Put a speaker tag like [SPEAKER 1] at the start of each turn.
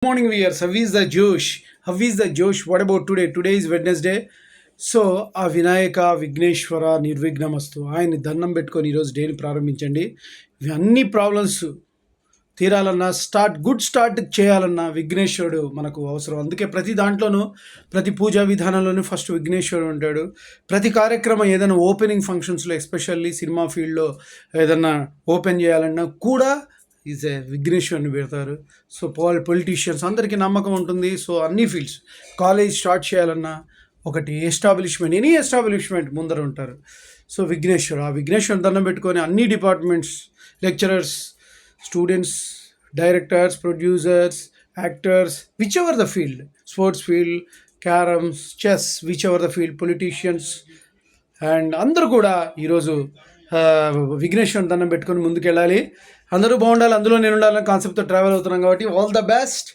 [SPEAKER 1] Morning viewers, how is the Josh? How is the Josh? What about today? Today is Wednesday. So ఆ వినాయక విఘ్నేశ్వర నిర్విఘ్నమస్తు ఆయన్ని దండం పెట్టుకొని ఈరోజు డేని ప్రారంభించండి. ఇవి అన్ని ప్రాబ్లమ్స్ తీరాలన్నా గుడ్ స్టార్ట్ చేయాలన్నా విఘ్నేశ్వరుడు మనకు అవసరం. అందుకే ప్రతి దాంట్లోనూ ప్రతి పూజా విధానంలోనూ ఫస్ట్ విఘ్నేశ్వరుడు ఉంటాడు. ప్రతి కార్యక్రమం ఏదైనా ఓపెనింగ్ ఫంక్షన్స్లో ఎస్పెషల్లీ సినిమా ఫీల్డ్లో ఏదన్నా ఓపెన్ చేయాలన్నా కూడా ఈజ్ ఏ విఘ్నేశ్వరుని పెడతారు. సో పొలిటీషియన్స్ అందరికీ నమ్మకం ఉంటుంది. సో అన్ని ఫీల్డ్స్ కాలేజ్ స్టార్ట్ చేయాలన్నా ఒకటి ఎనీ ఎస్టాబ్లిష్మెంట్ ముందర ఉంటారు. సో ఆ విఘ్నేశ్వరుని దండం పెట్టుకొని అన్ని departments, lecturers, students, directors, producers, actors, which ever the field, sports field, carroms, chess, which ever the field, politicians and అందరూ కూడా ఈరోజు విఘ్నేశ్వరుని దండం పెట్టుకొని ముందుకెళ్ళాలి. అందరూ బాగుండాలి, అందులో నేను ఉండాలనే కాన్సెప్ట్తో ట్రావెల్ అవుతున్నాం కాబట్టి ఆల్ ద బెస్ట్.